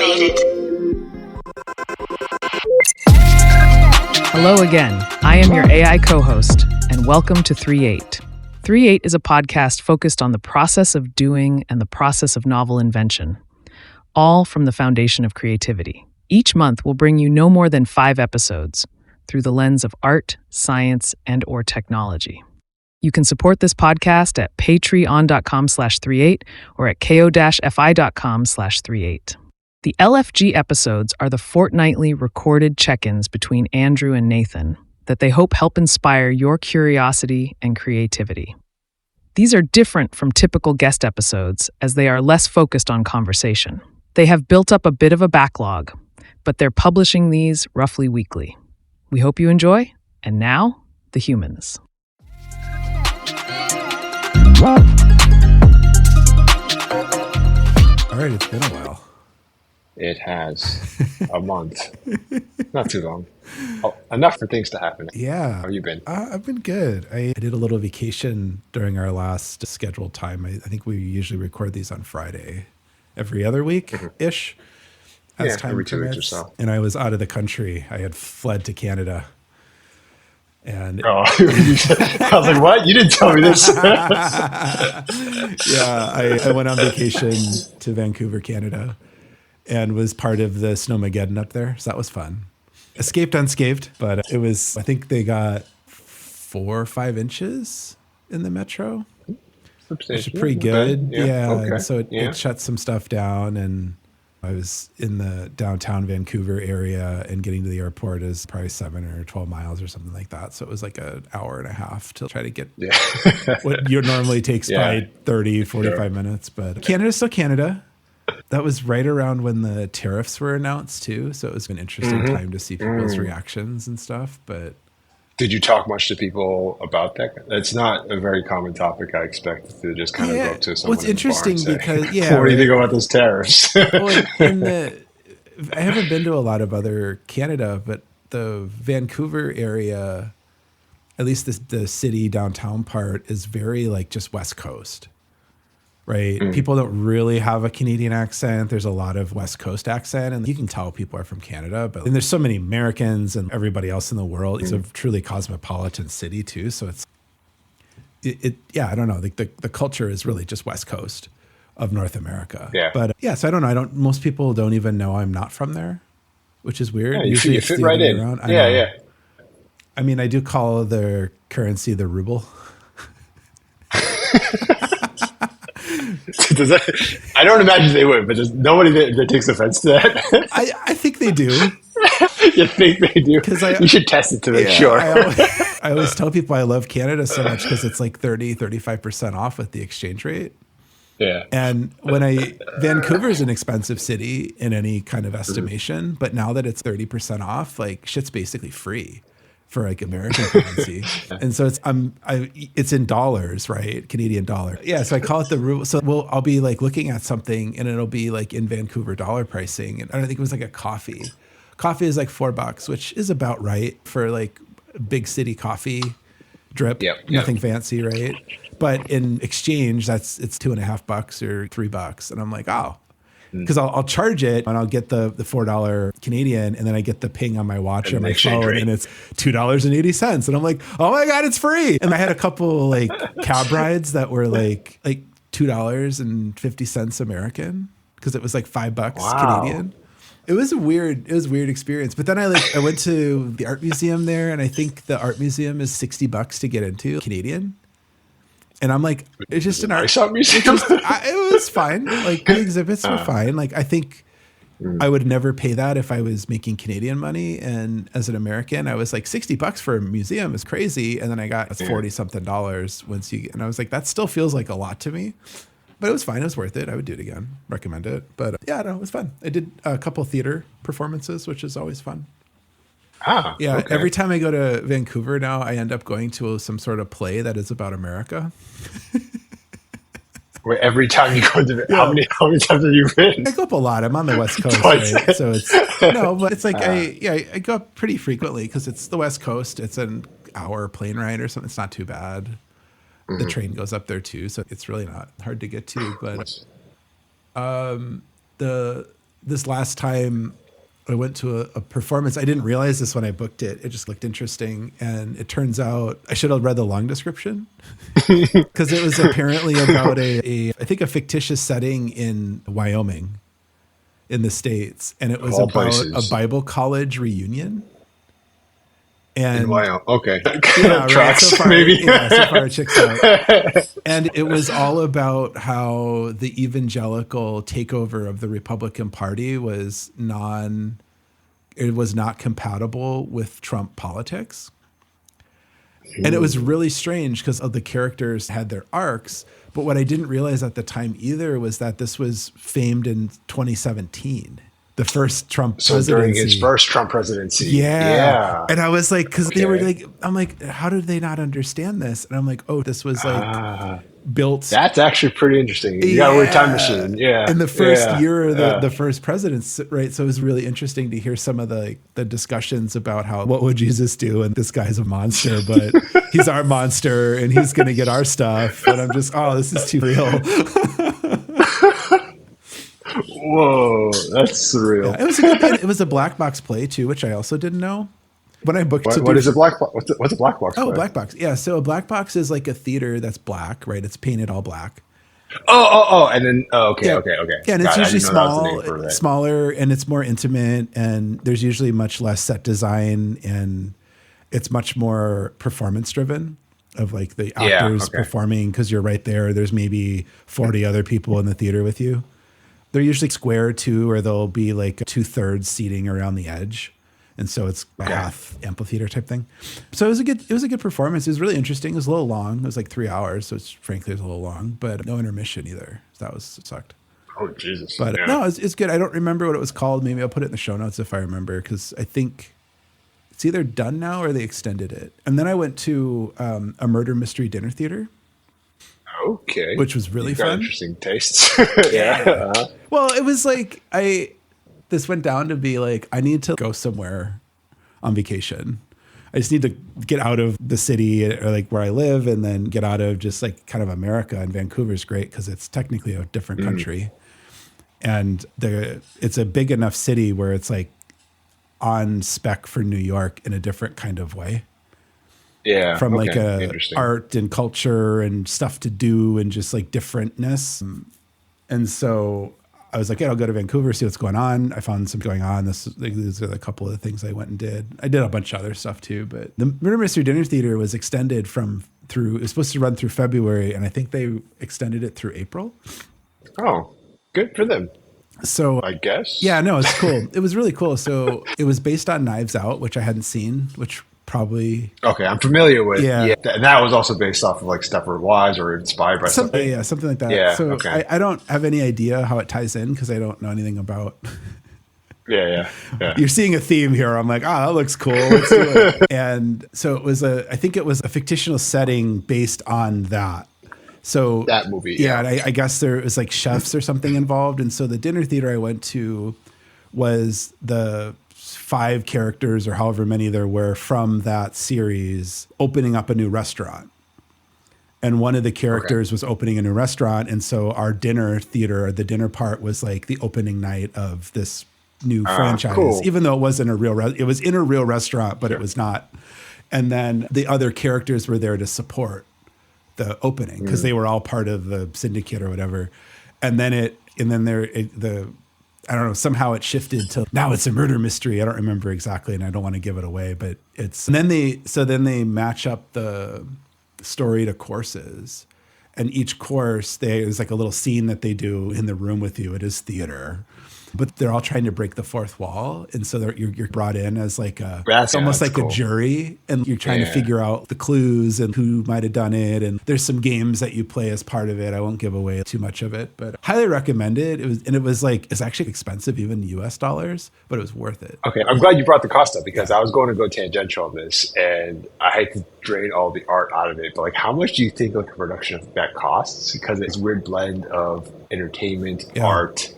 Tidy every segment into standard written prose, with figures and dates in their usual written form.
made it. Hello again. I am your AI co-host, and welcome to 3reate. 3reate is a podcast focused on the process of doing and the process of novel invention, all from the foundation of creativity. Each month will bring you no more than 5 episodes through the lens of art, science, and/or technology. You can support this podcast at patreon.com/3reate or at ko-fi.com/3reate. The LFG episodes are the fortnightly recorded check-ins between Andrew and Nathan that they hope help inspire your curiosity and creativity. These are different from typical guest episodes as they are less focused on conversation. They have built up a bit of a backlog, but they're publishing these roughly weekly. We hope you enjoy, and now, the humans. All right, it's been a while. It has a month. Not too long. Oh, enough for things to happen. Yeah. How have you been? I've been good. I did a little vacation during our last scheduled time. I think we usually record these on Friday every other week-ish. As time every 2 weeks permits. or so. And I was out of the country. I had fled to Canada. And I was like, what? You didn't tell me this. I went on vacation to Vancouver, Canada, and was part of the snowmageddon up there. So that was fun. Escaped unscathed, but it was, I think they got 4 or 5 inches in the metro, which is pretty good. Yeah. Okay. And so it shut some stuff down, and I was in the downtown Vancouver area, and getting to the airport is probably 7 or 12 miles or something like that. So it was like an hour and a half to try to get what normally takes by 30, 45 minutes. But Canada's still Canada. That was right around when the tariffs were announced too. So it was an interesting time to see people's reactions and stuff. But did you talk much to people about that? It's not a very common topic. I expect to just kind of go up to someone. What's interesting because what do you think about those tariffs? I haven't been to a lot of other Canada, but the Vancouver area, at least the city downtown part, is very like just West Coast, right? People don't really have a Canadian accent. There's a lot of West Coast accent, and you can tell people are from Canada. But and there's so many Americans and everybody else in the world. It's a truly cosmopolitan city too. So I don't know. The culture is really just West Coast of North America. Yeah. But so I don't know. Most people don't even know I'm not from there, which is weird. Yeah, usually you fit right in. Yeah. I mean, I do call their currency the ruble. I don't imagine they would, but there's nobody that takes offense to that. I think they do. You think they do? You should test it to make sure. I always tell people I love Canada so much because it's like 30-35% off with the exchange rate. Yeah. And Vancouver is an expensive city in any kind of estimation, but now that it's 30% off, like shit's basically free for like American currency. And so it's in dollars, right? Canadian dollar. Yeah. So I call it the ruble. So I'll be like looking at something and it'll be like in Vancouver dollar pricing. And I don't think it was like a coffee. Coffee is like $4, which is about right for like big city coffee drip. Nothing fancy, right? But in exchange, it's $2.50 or $3. And I'm like, oh, because I'll charge it and I'll get the $4 Canadian, and then I get the ping on my watch or my phone, and it's $2.80. And I'm like, oh my God, it's free. And I had a couple like cab rides that were like $2.50 American, because it was like $5 Canadian. It was a weird experience. But then I went to the art museum there, and I think the art museum is $60 to get into Canadian. And I'm like, it's just an art museum. It was fine. Like the exhibits were fine. Like I think I would never pay that if I was making Canadian money. And as an American, I was like, $60 for a museum is crazy. And then I got $40-something and I was like, that still feels like a lot to me. But it was fine. It was worth it. I would do it again. Recommend it. But it was fun. I did a couple theater performances, which is always fun. Okay. Every time I go to Vancouver now, I end up going to some sort of play that is about America. Where every time you go to how many times have you been? I go up a lot. I'm on the West Coast, right? So it's like I go up pretty frequently because it's the West Coast. It's an hour plane ride or something. It's not too bad. Mm-hmm. The train goes up there too, so it's really not hard to get to. But this last time I went to a performance. I didn't realize this when I booked it. It just looked interesting. And it turns out I should have read the long description because it was apparently about I think a fictitious setting in Wyoming in the States. And it was about places. A Bible college reunion. And okay. Yeah, Tracks, right? So far, maybe. Yeah, so far it checks out. And it was all about how the evangelical takeover of the Republican Party was not compatible with Trump politics. And it was really strange because the characters had their arcs. But what I didn't realize at the time either was that this was famed in 2017. The first Trump presidency. During his first Trump presidency. Yeah. And I was like, because they were like, I'm like, how did they not understand this? And I'm like, oh, this was like built. That's actually pretty interesting. You got a weird time machine. Yeah. In the first year of the first presidency, right? So it was really interesting to hear some of the discussions about what would Jesus do? And this guy's a monster, but he's our monster and he's going to get our stuff. And I'm just, this is too real. Whoa, that's surreal. Yeah, it was a black box play too, which I also didn't know. When I booked, what is a black box? What's a black box? Oh, a black box. Yeah, so a black box is like a theater that's black, right? It's painted all black. And then okay. Yeah, and it's usually smaller, and it's more intimate, and there's usually much less set design, and it's much more performance driven. Of like the actors performing because you're right there. There's maybe 40 other people in the theater with you. They're usually square too, or they'll be like 2/3 seating around the edge. And so it's a half amphitheater type thing. So it was a good performance. It was really interesting. It was a little long. It was like 3 hours. So frankly, it was a little long, but no intermission either. So it sucked. Oh, Jesus. But no, it's good. I don't remember what it was called. Maybe I'll put it in the show notes if I remember, because I think it's either done now or they extended it. And then I went to a murder mystery dinner theater. Okay. Which was really fun. Interesting tastes. Yeah. Well, it was like this went down to be like, I need to go somewhere on vacation. I just need to get out of the city or like where I live and then get out of just like kind of America. And Vancouver's great because it's technically a different country. And it's a big enough city where it's like on spec for New York in a different kind of way. Yeah. From like art and culture and stuff to do and just like differentness. And so I was like, I'll go to Vancouver, see what's going on. I found some going on. These are a couple of the things I went and did. I did a bunch of other stuff too, but the Murder Mystery Dinner Theater was extended it was supposed to run through February, and I think they extended it through April. Oh, good for them. So I guess. Yeah, no, it's cool. It was really cool. So it was based on Knives Out, which I hadn't seen, which probably. Okay, I'm familiar with. Yeah. And that was also based off of like Stepford Wives or inspired by something. Yeah, something like that. Yeah. So I don't have any idea how it ties in because I don't know anything about. Yeah. You're seeing a theme here. I'm like, that looks cool. Let's do it. And so I think it was a fictional setting based on that. So that movie. Yeah. And I guess there was like chefs or something involved. And so the dinner theater I went to was the 5 characters or however many there were from that series opening up a new restaurant. And one of the characters was opening a new restaurant. And so our dinner theater, the dinner part was like the opening night of this new franchise, cool. Even though it wasn't it was in a real restaurant, but it was not. And then the other characters were there to support the opening because they were all part of the syndicate or whatever. And then I don't know, somehow it shifted to now it's a murder mystery. I don't remember exactly, and I don't want to give it away, but then they match up the story to courses, and each course there's like a little scene that they do in the room with you. It is theater, but they're all trying to break the fourth wall, and so you're brought in as like almost like cool. A jury, and you're trying to figure out the clues and who might have done it. And there's some games that you play as part of it. I won't give away too much of it, but highly recommend it. It's actually expensive, even US dollars, but it was worth it. Okay, I'm glad you brought the cost up because I was going to go tangential on this, and I hate to drain all the art out of it, but like, how much do you think like a production of that costs? Because it's a weird blend of entertainment, art.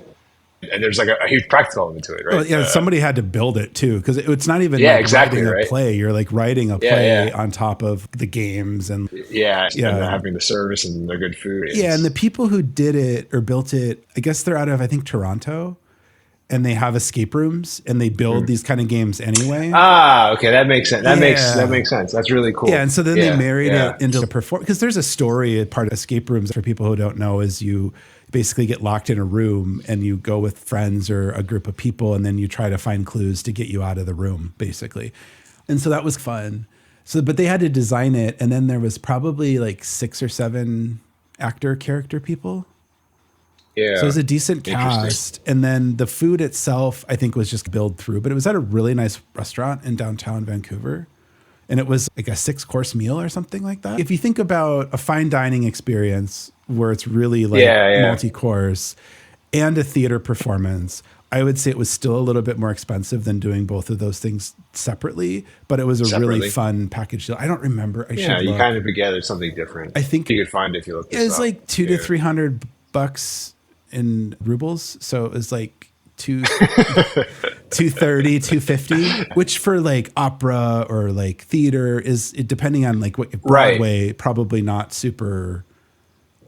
And there's like a huge practical element to it, right? Well, somebody had to build it too, because it's not even writing a play. You're like writing a play on top of the games and and having the service and the good food. And the people who did it or built it, I guess they're out of, I think, Toronto. and they have escape rooms and they build these kind of games anyway. Okay, that makes sense. That makes sense. That's really cool. Yeah, and so then they married it into a perform, because there's a story. A part of escape rooms, for people who don't know, is you basically get locked in a room and you go with friends or a group of people, and then you try to find clues to get you out of the room, basically. And so that was fun. So, but they had to design it, and then there was probably like 6 or 7 actor character people. Yeah. So it was a decent cast. And then the food itself, I think, was just billed through. But it was at a really nice restaurant in downtown Vancouver. And it was like a 6-course meal or something like that. If you think about a fine dining experience where it's really like multi-course and a theater performance, I would say it was still a little bit more expensive than doing both of those things separately. But it was a really fun package deal. I don't remember. You kind of together something different. I think you could find it if you look. It was like $200 to $300 in rubles, so it was like 230, 250, which for like opera or like theater is, it, depending on like what Broadway, probably not super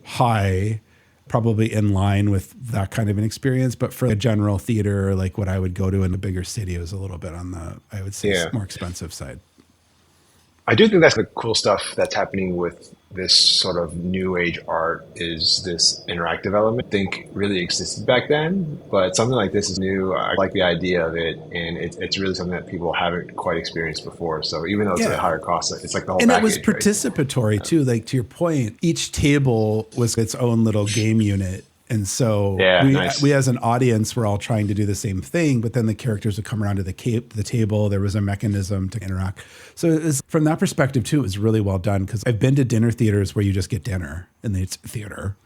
high, probably in line with that kind of an experience. But for a general theater, like what I would go to in a bigger city, it was a little bit on the, I would say, more expensive side. I do think that's the cool stuff that's happening with this sort of new age art, is this interactive element. I think really existed back then, but something like this is new. I like the idea of it, and it's really something that people haven't quite experienced before. So even though it's at a higher cost, it's like the whole package, it was participatory too. Like, to your point, each table was its own little game unit. And so we as an audience were all trying to do the same thing, but then the characters would come around to the table. There was a mechanism to interact. So it was, from that perspective too, it was really well done, because I've been to dinner theaters where you just get dinner and it's theater.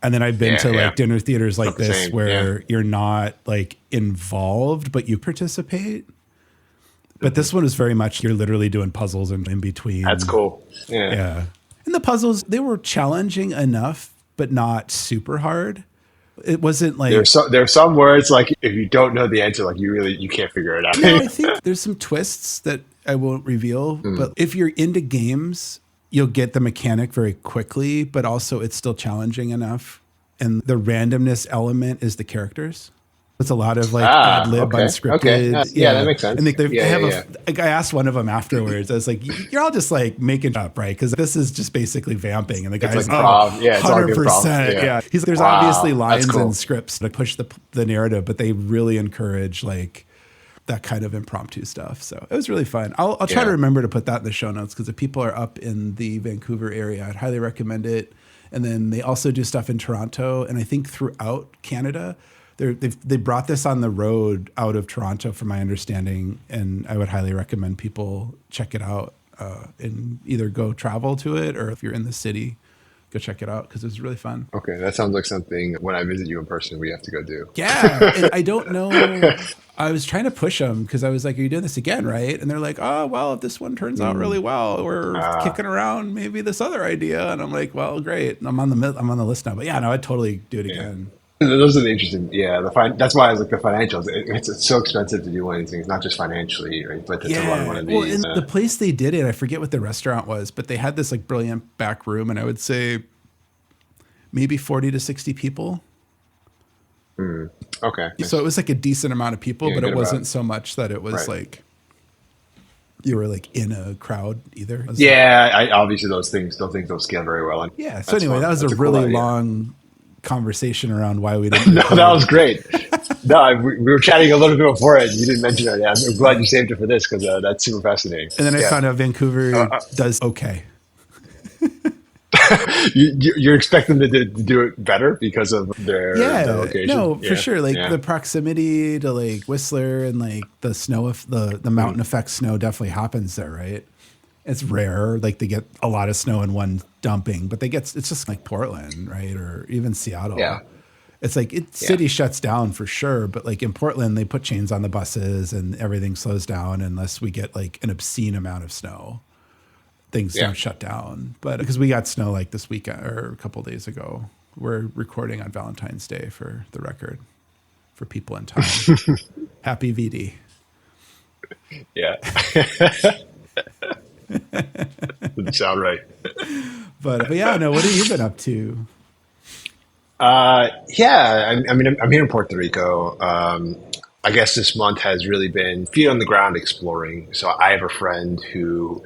And then I've been to like dinner theaters like this where you're not like involved, but you participate. But this one was very much, you're literally doing puzzles and in between. That's cool. Yeah. And the puzzles, they were challenging enough, but not super hard. It wasn't like there are some words like if you don't know the answer, like you can't figure it out. No, I think there's some twists that I won't reveal. But if you're into games, you'll get the mechanic very quickly. But also, it's still challenging enough. And the randomness element is the characters. It's a lot of like ad lib, unscripted. Okay. Yeah, that makes sense. And they have like, I asked one of them afterwards. I was like, "You're all just like making up, right? Because this is just basically vamping." And the guy's like, it's 100%. Yeah. He's like, there's obviously lines and scripts to push the narrative, but they really encourage like that kind of impromptu stuff. So it was really fun. I'll try to remember to put that in the show notes, because if people are up in the Vancouver area, I'd highly recommend it. And then they also do stuff in Toronto, and I think throughout Canada. They brought this on the road out of Toronto, from my understanding, and I would highly recommend people check it out and either go travel to it, or if you're in the city, go check it out, because it was really fun. Okay, that sounds like something when I visit you in person we have to go do. Yeah, and I don't know. I was trying to push them, because I was like, "Are you doing this again, right?" And they're like, "Oh, well, if this one turns out really well, we're kicking around maybe this other idea." And I'm like, "Well, great. I'm on the list now." But yeah, no, I'd totally do it again. Those are the interesting, that's why I was like the financials. It's so expensive to do one of these things, not just financially, right? But to run one of these. Well, in the place they did it, I forget what the restaurant was, but they had this like brilliant back room, and I would say maybe 40 to 60 people. Okay. So it was like a decent amount of people, but it wasn't so much that it was like you were like in a crowd either. Obviously those things don't scale very well. Yeah. So anyway, that was a really long conversation around why we didn't. No, that was great. No, we were chatting a little bit before it. You didn't mention it. I'm glad you saved it for this, because that's super fascinating. And then I found out Vancouver does okay. You're expecting them to do it better because of their location? No, for sure. Like the proximity to like Whistler and like the snow, the mountain effect snow definitely happens there, right? It's rare, like they get a lot of snow in one dumping, but it's just like Portland, right? Or even Seattle. Yeah. It's like city shuts down for sure, but like in Portland, they put chains on the buses and everything slows down unless we get like an obscene amount of snow. Things don't shut down. But because we got snow like this weekend or a couple of days ago, we're recording on Valentine's Day, for the record, for people in time. Happy VD. Yeah. Doesn't sound right. But yeah, no, what have you been up to? Yeah, I mean, I'm here in Puerto Rico. I guess this month has really been feet on the ground exploring. So I have a friend who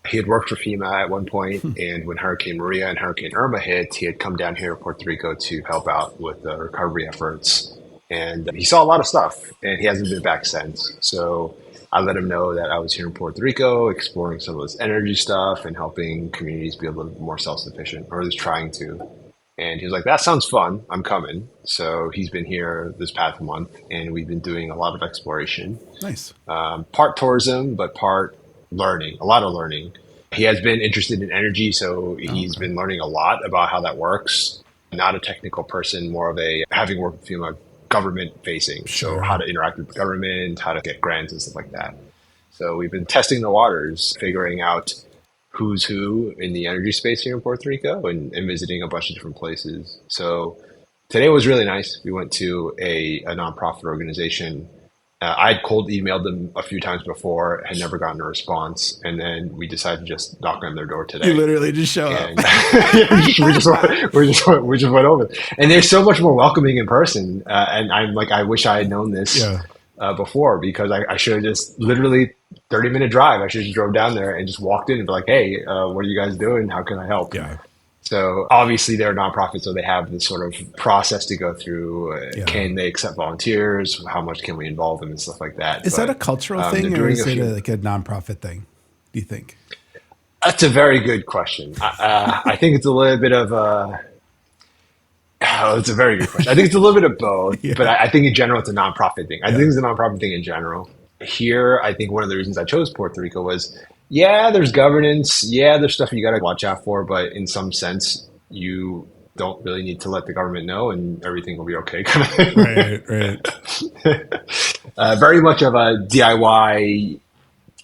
he had worked for FEMA at one point, and when Hurricane Maria and Hurricane Irma hit, he had come down here to Puerto Rico to help out with the recovery efforts. And he saw a lot of stuff, and he hasn't been back since. So I let him know that I was here in Puerto Rico, exploring some of this energy stuff and helping communities be a little bit more self-sufficient, or at least trying to. And he was like, that sounds fun. I'm coming. So he's been here this past month, and we've been doing a lot of exploration. Nice. Part tourism, but part learning, a lot of learning. He has been interested in energy, so he's been learning a lot about how that works. Not a technical person, more of a, having worked with FEMA, government facing. Sure. So how to interact with the government, how to get grants and stuff like that. So we've been testing the waters, figuring out who's who in the energy space here in Puerto Rico and visiting a bunch of different places. So today was really nice. We went to a nonprofit organization. I'd cold emailed them a few times before, had never gotten a response. And then we decided to just knock on their door today. You literally just show up. we just went over. And they're so much more welcoming in person. And I'm like, I wish I had known this before, because I should have just literally 30-minute drive. I should have just drove down there and just walked in and be like, hey, what are you guys doing? How can I help? Yeah. So obviously they're a nonprofit, so they have this sort of process to go through. Can they accept volunteers? How much can we involve them and stuff like that? Is that a cultural thing, or is it like a nonprofit thing, do you think? That's a very good question. I think it's a little bit of it's a very good question. I think it's a little bit of both, but I think in general it's a nonprofit thing. I think it's a nonprofit thing in general. Here, I think one of the reasons I chose Puerto Rico was, there's governance. There's stuff you got to watch out for, but in some sense, you don't really need to let the government know and everything will be okay. Right. Very much of a DIY,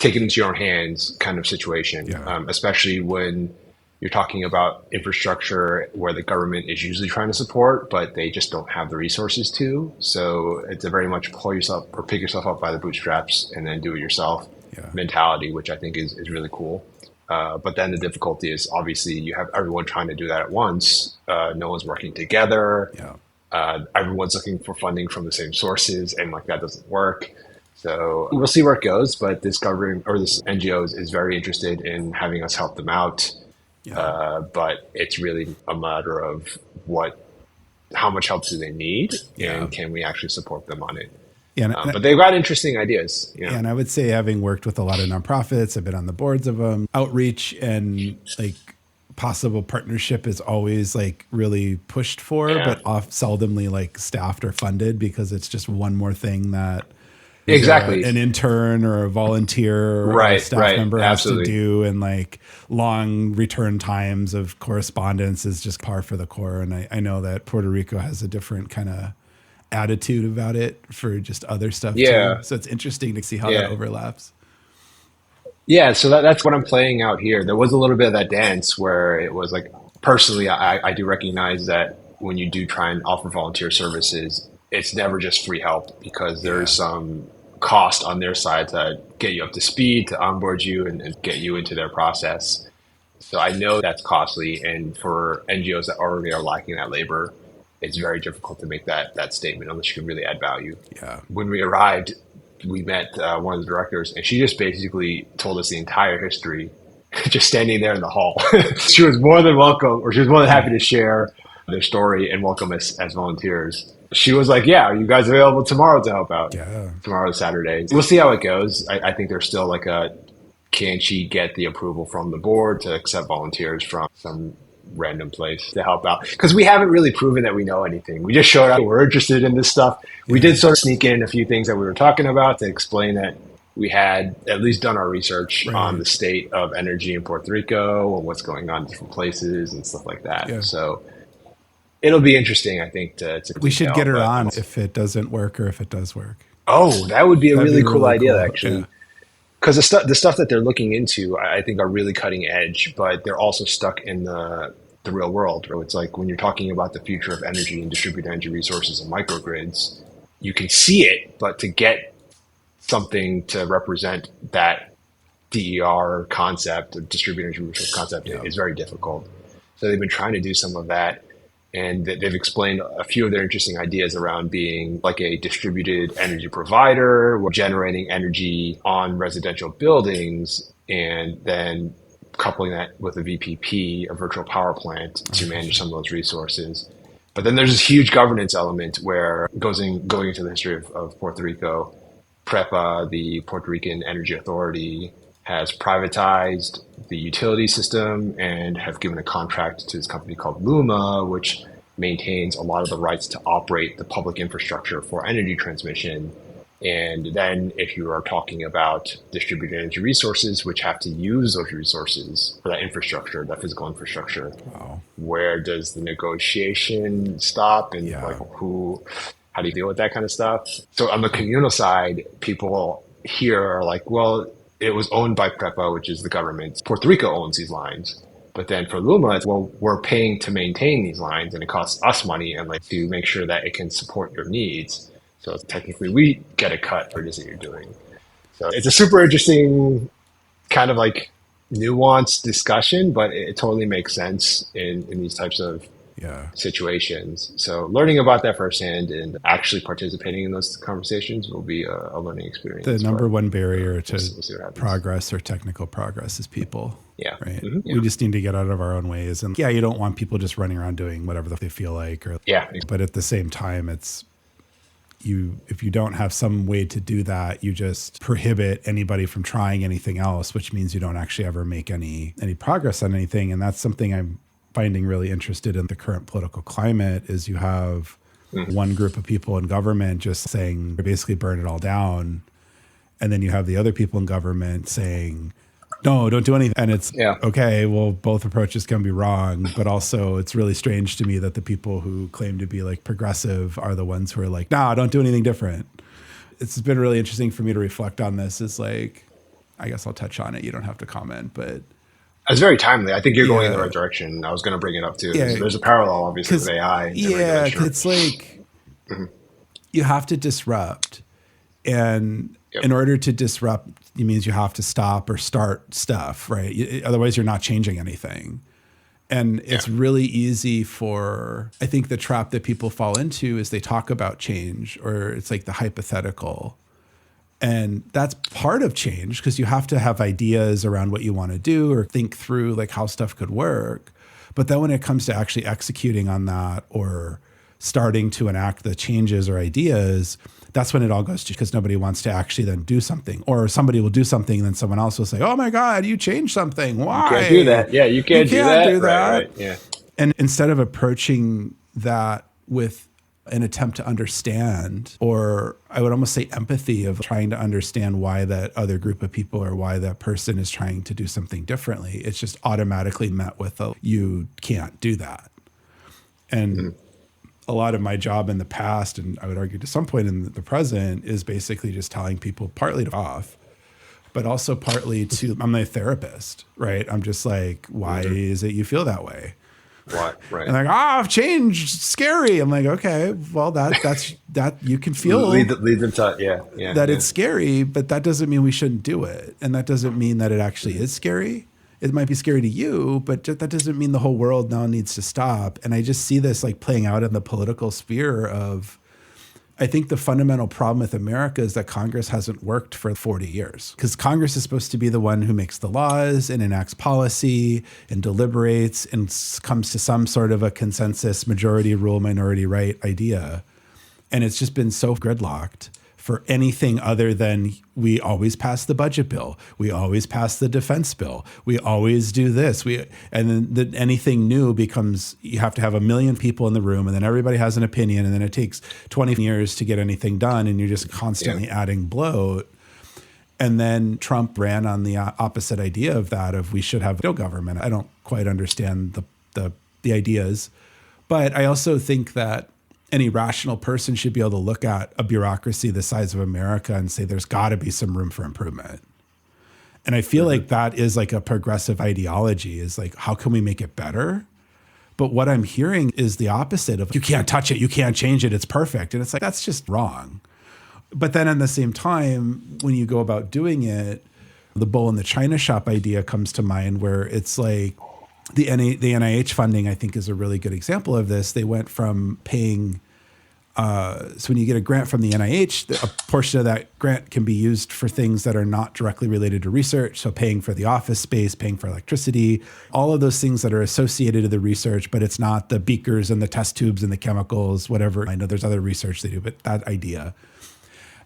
take it into your own hands kind of situation, especially when you're talking about infrastructure where the government is usually trying to support, but they just don't have the resources to. So it's a very much pull yourself or pick yourself up by the bootstraps and then do it yourself mentality, which I think is really cool. But then the difficulty is obviously you have everyone trying to do that at once. No one's working together. Everyone's looking for funding from the same sources, and like that doesn't work. So we'll see where it goes. But this government or this NGO is very interested in having us help them out. But it's really a matter of how much help do they need, and can we actually support them on it? But they've got interesting ideas. And I would say, having worked with a lot of nonprofits, I've been on the boards of them, outreach and like possible partnership is always like really pushed for, but seldomly like staffed or funded, because it's just one more thing that an intern or a volunteer or a staff member has to do, and like long return times of correspondence is just par for the course. And I know that Puerto Rico has a different kind of attitude about it for just other stuff too. So it's interesting to see how that overlaps. So that's what I'm playing out here. There was a little bit of that dance where it was like, personally, I do recognize that when you do try and offer volunteer services, it's never just free help, because there's some cost on their side to get you up to speed, to onboard you and get you into their process. So I know that's costly. And for NGOs that already are lacking that labor, it's very difficult to make that statement unless you can really add value. When we arrived, we met one of the directors, and she just basically told us the entire history, just standing there in the hall. She was more than welcome, or she was more than happy to share their story and welcome us as volunteers. She was like, are you guys available tomorrow to help out? Tomorrow is Saturday. We'll see how it goes. I think there's still like can she get the approval from the board to accept volunteers from some random place to help out? Because we haven't really proven that we know anything. We just showed up. We're interested in this stuff. We did sort of sneak in a few things that we were talking about to explain that we had at least done our research on the state of energy in Puerto Rico and what's going on in different places and stuff like that. So it'll be interesting, I think, to we should get her on if it doesn't work, or if it does work. Oh, that would be a really cool idea, actually. Because the stuff that they're looking into, I think, are really cutting edge, but they're also stuck in the real world. Where it's like when you're talking about the future of energy and distributed energy resources and microgrids, you can see it, but to get something to represent that DER concept, or distributed energy resource concept, is very difficult. So they've been trying to do some of that. And they've explained a few of their interesting ideas around being like a distributed energy provider, generating energy on residential buildings, and then coupling that with a VPP, a virtual power plant, to manage some of those resources. But then there's this huge governance element where going into the history of Puerto Rico, PREPA, the Puerto Rican Energy Authority, has privatized the utility system and have given a contract to this company called Luma, which maintains a lot of the rights to operate the public infrastructure for energy transmission. And then if you are talking about distributed energy resources, which have to use those resources for that infrastructure, that physical infrastructure, where does the negotiation stop? And how do you deal with that kind of stuff? So on the communal side, people here are like, well, it was owned by PREPA, which is the government. Puerto Rico owns these lines. But then for Luma, it's, well, we're paying to maintain these lines and it costs us money and like to make sure that it can support your needs. So technically we get a cut for this that you're doing. So it's a super interesting kind of like nuanced discussion, but it totally makes sense in these types of situations. So learning about that firsthand and actually participating in those conversations will be a learning experience. The number one barrier to progress or technical progress is people. Yeah. Right. Mm-hmm. Yeah. We just need to get out of our own ways. And you don't want people just running around doing whatever they feel like. But at the same time, it's if you don't have some way to do that, you just prohibit anybody from trying anything else, which means you don't actually ever make any progress on anything. And that's something I'm finding really interested in the current political climate is you have one group of people in government just saying basically burn it all down. And then you have the other people in government saying, no, don't do anything. And it's okay, well, both approaches can be wrong, but also it's really strange to me that the people who claim to be like progressive are the ones who are like, nah, don't do anything different. It's been really interesting for me to reflect on this. Is like, I guess I'll touch on it. You don't have to comment, but it's very timely. I think you're going in the right direction. I was going to bring it up too. There's a parallel, obviously, with AI. It's like you have to disrupt, and in order to disrupt, it means you have to stop or start stuff, right? Otherwise, you're not changing anything. And it's really easy for, I think the trap that people fall into is they talk about change, or it's like the hypothetical. And that's part of change because you have to have ideas around what you want to do or think through like how stuff could work. But then when it comes to actually executing on that or starting to enact the changes or ideas, that's when it all goes to, because nobody wants to actually then do something, or somebody will do something and then someone else will say, oh my God, you changed something. Why? You can't do that. Yeah, you can't do that. Right. Yeah. And instead of approaching that with an attempt to understand, or I would almost say empathy of trying to understand why that other group of people or why that person is trying to do something differently, it's just automatically met with you can't do that. And a lot of my job in the past, and I would argue to some point in the present, is basically just telling people partly to off, but also partly to, I'm a therapist, right? I'm just like, why is it you feel that way? What? Right. And like, I've changed, scary. I'm like, okay, well, that's you can feel lead them to that it's scary, but that doesn't mean we shouldn't do it, and that doesn't mean that it actually is scary. It might be scary to you, but that doesn't mean the whole world now needs to stop. And I just see this like playing out in the political sphere of, I think the fundamental problem with America is that Congress hasn't worked for 40 years, because Congress is supposed to be the one who makes the laws and enacts policy and deliberates and comes to some sort of a consensus, majority rule, minority right idea. And it's just been so gridlocked for anything other than we always pass the budget bill, we always pass the defense bill, we always do this, and then anything new becomes, you have to have 1 million people in the room, and then everybody has an opinion, and then it takes 20 years to get anything done, and you're just constantly adding bloat. And then Trump ran on the opposite idea of that, of we should have no government. I don't quite understand the ideas, but I also think that any rational person should be able to look at a bureaucracy the size of America and say there's got to be some room for improvement. And I feel like that is like a progressive ideology, is like, how can we make it better? But what I'm hearing is the opposite of, you can't touch it, you can't change it, it's perfect. And it's like, that's just wrong. But then at the same time, when you go about doing it, the bull in the china shop idea comes to mind, where it's like, the NIH funding, I think, is a really good example of this. They went from paying, so when you get a grant from the NIH, a portion of that grant can be used for things that are not directly related to research. So paying for the office space, paying for electricity, all of those things that are associated to the research, but it's not the beakers and the test tubes and the chemicals, whatever. I know there's other research they do, but that idea.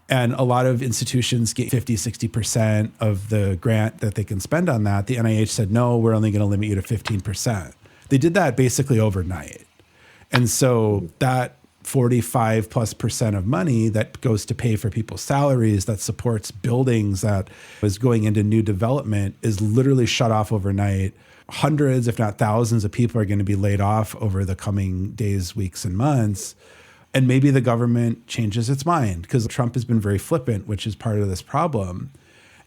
And a lot of institutions get 50, 60% of the grant that they can spend on that. The NIH said, no, we're only going to limit you to 15%. They did that basically overnight. And so that 45+% of money that goes to pay for people's salaries, that supports buildings, that is going into new development, is literally shut off overnight. Hundreds, if not thousands of people are going to be laid off over the coming days, weeks, and months. And maybe the government changes its mind, because Trump has been very flippant, which is part of this problem.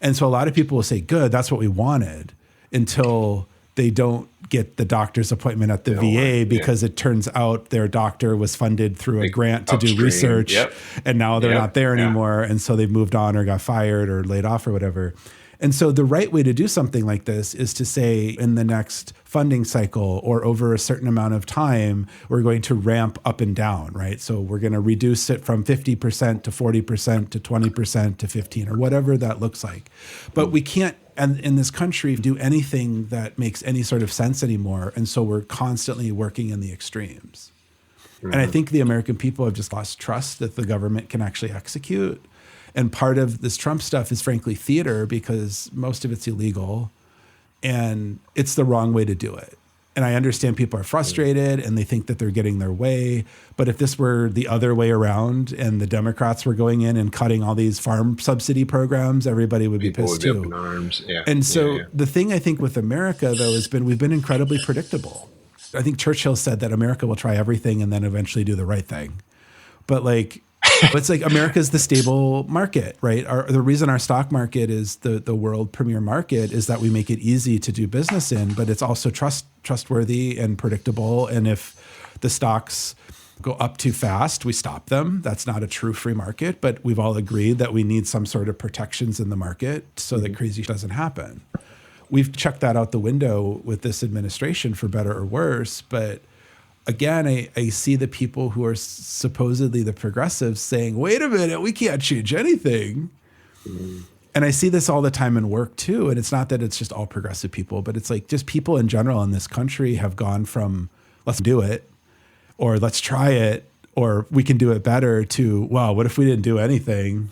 And so a lot of people will say, good, that's what we wanted, until they don't get the doctor's appointment at the VA because it turns out their doctor was funded through a grant to do research. And now they're not there anymore. And so they've moved on or got fired or laid off or whatever. And so the right way to do something like this is to say, in the next funding cycle or over a certain amount of time, we're going to ramp up and down, right? So we're going to reduce it from 50% to 40% to 20% to 15% or whatever that looks like. But we can't, and in this country, do anything that makes any sort of sense anymore. And so we're constantly working in the extremes. And I think the American people have just lost trust that the government can actually execute. And part of this Trump stuff is frankly theater, because most of it's illegal and it's the wrong way to do it. And I understand people are frustrated and they think that they're getting their way. But if this were the other way around and the Democrats were going in and cutting all these farm subsidy programs, everybody would be pissed too. Up in arms. And so the thing I think with America, though, has been we've been incredibly predictable. I think Churchill said that America will try everything and then eventually do the right thing. But like, it's like America's the stable market, right? The reason our stock market is the world premier market is that we make it easy to do business in, but it's also trustworthy and predictable. And if the stocks go up too fast, we stop them. That's not a true free market, but we've all agreed that we need some sort of protections in the market so that crazy doesn't happen. We've checked that out the window with this administration, for better or worse, but again, I see the people who are supposedly the progressives saying, wait a minute, we can't change anything. And I see this all the time in work too. And it's not that it's just all progressive people, but it's like just people in general in this country have gone from let's do it, or let's try it, or we can do it better, to, wow, what if we didn't do anything?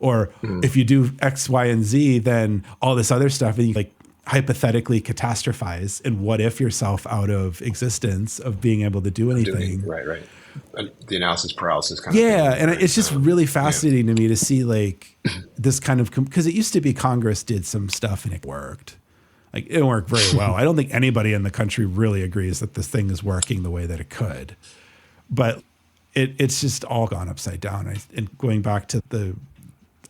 Or if you do X, Y, and Z, then all this other stuff, and you like hypothetically catastrophize and what if yourself out of existence of being able to do anything. Right. The analysis paralysis kind of thing. And it's just really fascinating to me to see like this kind of, because it used to be Congress did some stuff and it worked. Like it worked very well. I don't think anybody in the country really agrees that this thing is working the way that it could. But it's just all gone upside down. And going back to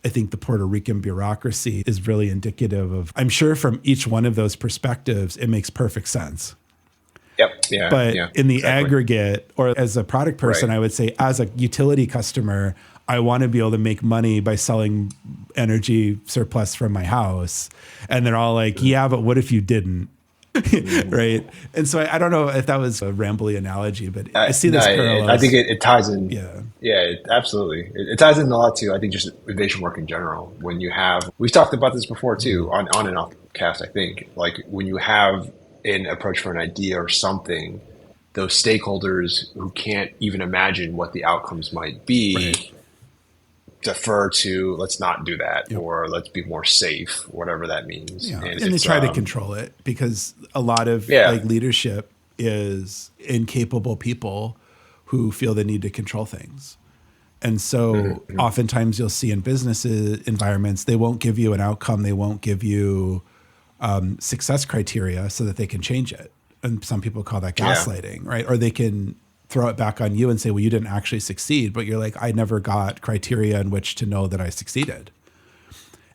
I think the Puerto Rican bureaucracy is really indicative of, I'm sure from each one of those perspectives, it makes perfect sense. But in the aggregate, or as a product person, I would say as a utility customer, I want to be able to make money by selling energy surplus from my house. And they're all like, yeah, but what if you didn't? Right. And so I don't know if that was a rambly analogy, but I see this parallel. I think it ties in. Absolutely. It ties in a lot to, I think, just innovation work in general. When you have, we've talked about this before too, on and off cast, I think, like when you have an approach for an idea or something, those stakeholders who can't even imagine what the outcomes might be, defer to, let's not do that, or let's be more safe, whatever that means. And they try to control it, because a lot of like leadership is incapable people who feel the need to control things. And so oftentimes you'll see in business environments, they won't give you an outcome. They won't give you success criteria so that they can change it. And some people call that gaslighting, right? Or they can throw it back on you and say, well, you didn't actually succeed, but you're like, I never got criteria in which to know that I succeeded.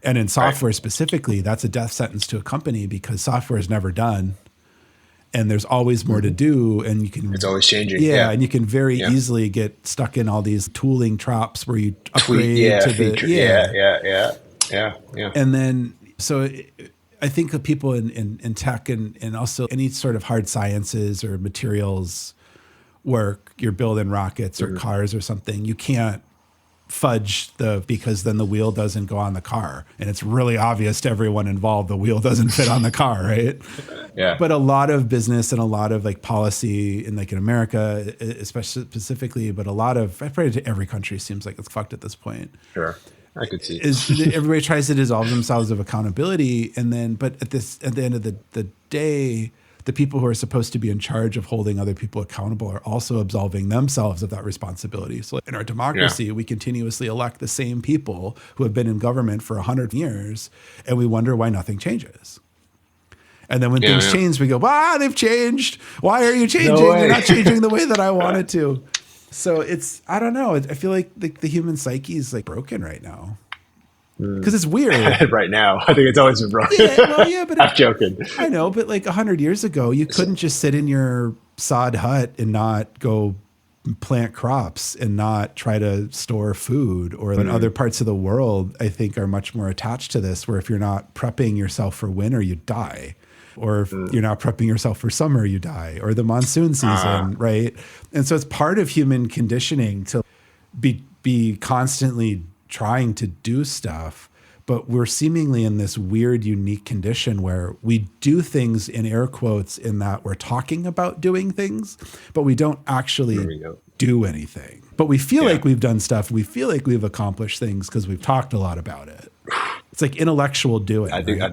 And in software specifically, that's a death sentence to a company, because software is never done. And there's always more to do, and it's always changing. And you can very easily get stuck in all these tooling traps where you upgrade to feature. the Yeah. And then, so I think of people in tech and also any sort of hard sciences or materials work, you're building rockets or cars or something, you can't fudge because then the wheel doesn't go on the car. And it's really obvious to everyone involved, the wheel doesn't fit on the car, right? Yeah. But a lot of business and a lot of like policy in America, especially specifically, but a lot of, probably every country seems like it's fucked at this point. Sure. I could see. Everybody tries to dissolve themselves of accountability. And then, but at the end of the day, the people who are supposed to be in charge of holding other people accountable are also absolving themselves of that responsibility. So in our democracy, we continuously elect the same people who have been in government for 100 years, and we wonder why nothing changes. And then when things change, we go, they've changed. Why are you changing? You're not changing the way that I wanted to. So it's, I don't know. I feel like the human psyche is like broken right now. Because it's weird. Right now. I think it's always been broken. But I'm joking. I know, but like 100 years ago, you couldn't just sit in your sod hut and not go plant crops and not try to store food. Or in other parts of the world, I think are much more attached to this, where if you're not prepping yourself for winter, you die. Or if you're not prepping yourself for summer, you die. Or the monsoon season, right? And so it's part of human conditioning to be constantly trying to do stuff, but we're seemingly in this weird, unique condition where we do things in air quotes in that we're talking about doing things, but we don't actually do anything. But we feel like we've done stuff. We feel like we've accomplished things because we've talked a lot about it. It's like intellectual doing. I think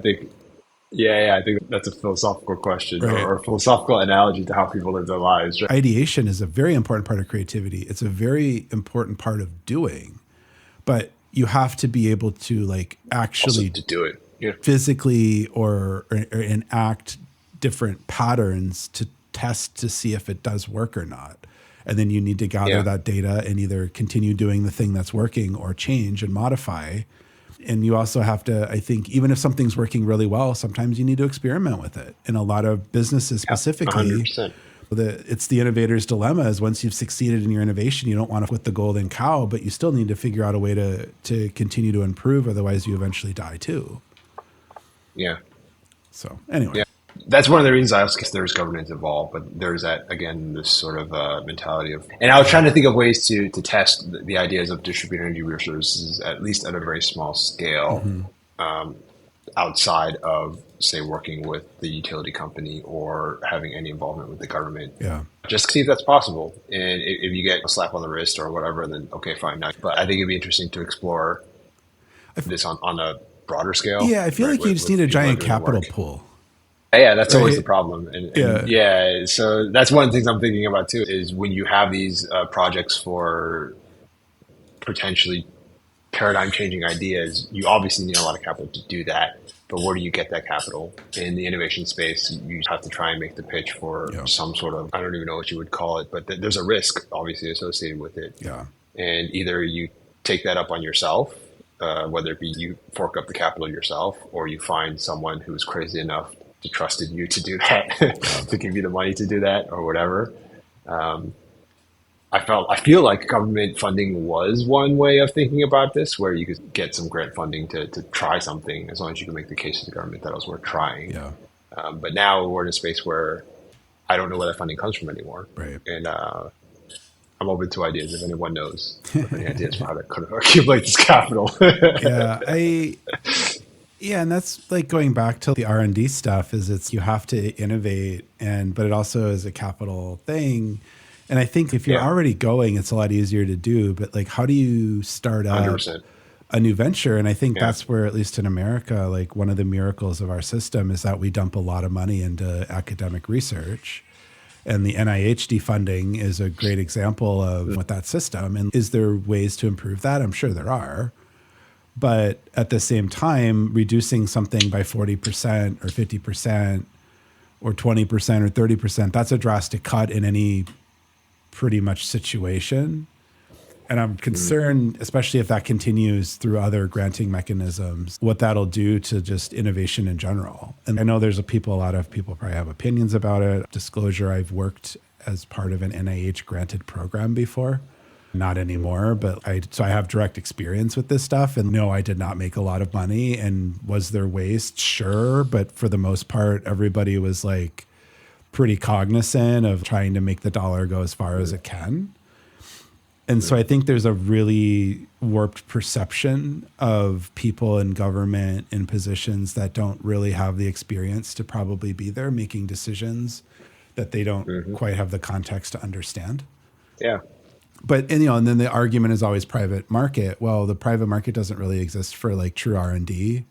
that's a philosophical question or a philosophical analogy to how people live their lives. Right? Ideation is a very important part of creativity. It's a very important part of doing. But you have to be able to like actually also to do it physically or enact different patterns to test to see if it does work or not. And then you need to gather that data and either continue doing the thing that's working or change and modify. And you also have to, I think, even if something's working really well, sometimes you need to experiment with it. In a lot of businesses specifically, 100%. It's the innovator's dilemma is once you've succeeded in your innovation, you don't want to put the golden cow, but you still need to figure out a way to continue to improve. Otherwise you eventually die too. Yeah. So anyway. Yeah. That's one of the reasons I also guess there's governance involved, but there's that, again, this sort of mentality of, and I was trying to think of ways to test the ideas of distributed energy resources, at least at a very small scale, outside of, say, working with the utility company or having any involvement with the government. Yeah. Just to see if that's possible. And if you get a slap on the wrist or whatever, then okay, fine. But I think it'd be interesting to explore this on a broader scale. Yeah, I feel like you just need a giant capital pool. Yeah, that's always the problem. And so that's one of the things I'm thinking about too, is when you have these projects for potentially paradigm changing ideas, you obviously need a lot of capital to do that. But where do you get that capital? In the innovation space, you have to try and make the pitch for some sort of, I don't even know what you would call it, but there's a risk obviously associated with it. Yeah. And either you take that up on yourself, whether it be you fork up the capital yourself, or you find someone who's crazy enough to trust in you to do that, to give you the money to do that or whatever. I feel like government funding was one way of thinking about this, where you could get some grant funding to try something, as long as you can make the case to the government that it was worth trying. Yeah. But now we're in a space where I don't know where that funding comes from anymore. Right. And I'm open to ideas if anyone knows any ideas for how to kind of accumulate this capital. And that's like going back to the R&D stuff, is you have to innovate, but it also is a capital thing. And I think if you're already going, it's a lot easier to do, but like, how do you start up 100%. A new venture? And I think that's where, at least in America, like one of the miracles of our system is that we dump a lot of money into academic research. And the NIH defunding is a great example of what that system. And is there ways to improve that? I'm sure there are. But at the same time, reducing something by 40% or 50% or 20% or 30%, that's a drastic cut in any pretty much situation. And I'm concerned, especially if that continues through other granting mechanisms, what that'll do to just innovation in general. And I know a lot of people probably have opinions about it. Disclosure, I've worked as part of an NIH granted program before. Not anymore, but so I have direct experience with this stuff. And no, I did not make a lot of money. And was there waste? Sure. But for the most part, everybody was like pretty cognizant of trying to make the dollar go as far as it can. And so I think there's a really warped perception of people in government in positions that don't really have the experience to probably be there making decisions that they don't quite have the context to understand. Yeah. But, and then the argument is always private market. Well, the private market doesn't really exist for like true R&D.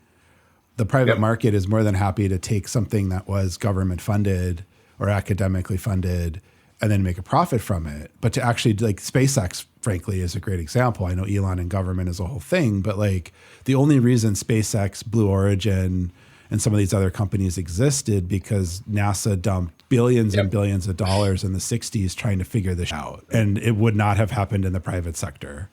The private market is more than happy to take something that was government funded or academically funded and then make a profit from it. But to actually, like, SpaceX, frankly, is a great example. I know Elon and government is a whole thing, but like the only reason SpaceX, Blue Origin, and some of these other companies existed because NASA dumped billions and billions of dollars in the 60s trying to figure this out. And it would not have happened in the private sector.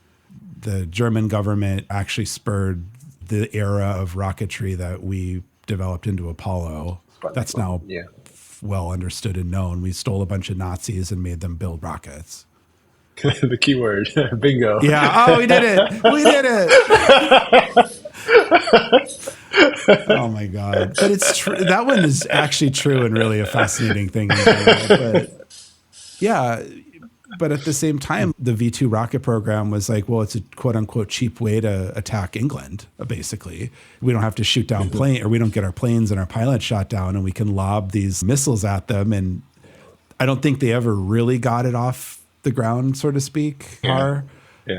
The German government actually spurred the era of rocketry that we developed into Apollo. That's now well understood and known. We stole a bunch of Nazis and made them build rockets. The keyword, bingo. Yeah. Oh, we did it. We did it. Oh my God. But it's true. That one is actually true and really a fascinating thing in general. But yeah. But at the same time, the V2 rocket program was like, well, it's a quote unquote cheap way to attack England, basically. We don't have to shoot down planes, or we don't get our planes and our pilots shot down, and we can lob these missiles at them. And I don't think they ever really got it off the ground, so to speak. Yeah.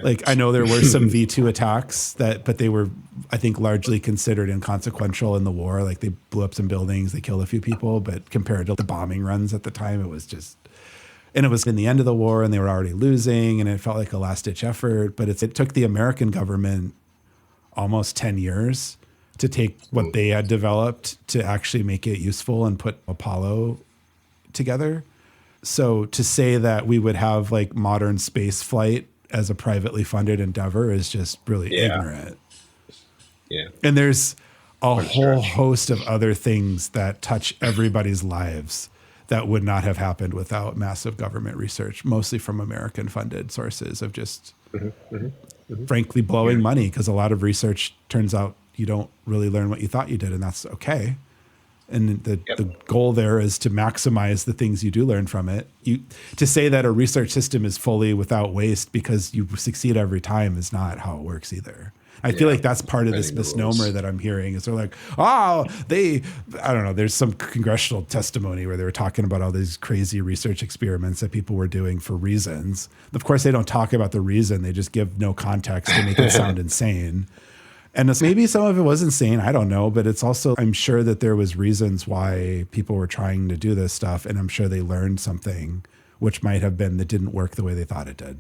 Like, I know there were some V2 attacks but they were, I think, largely considered inconsequential in the war. Like, they blew up some buildings, they killed a few people, but compared to the bombing runs at the time, it was just, and it was in the end of the war and they were already losing and it felt like a last ditch effort. But it took the American government almost 10 years to take what they had developed to actually make it useful and put Apollo together. So to say that we would have like modern space flight as a privately funded endeavor is just really ignorant. Yeah. And there's a whole host of other things that touch everybody's lives that would not have happened without massive government research, mostly from American funded sources of just frankly blowing money, because a lot of research turns out you don't really learn what you thought you did, and that's okay. And the goal there is to maximize the things you do learn from it. To say that a research system is fully without waste because you succeed every time is not how it works either. I feel like that's part of this misnomer that I'm hearing is they're like, I don't know, there's some congressional testimony where they were talking about all these crazy research experiments that people were doing for reasons. Of course, they don't talk about the reason. They just give no context to make it sound insane. And maybe some of it was insane. I don't know. But it's also, I'm sure that there was reasons why people were trying to do this stuff. And I'm sure they learned something, which might have been that didn't work the way they thought it did.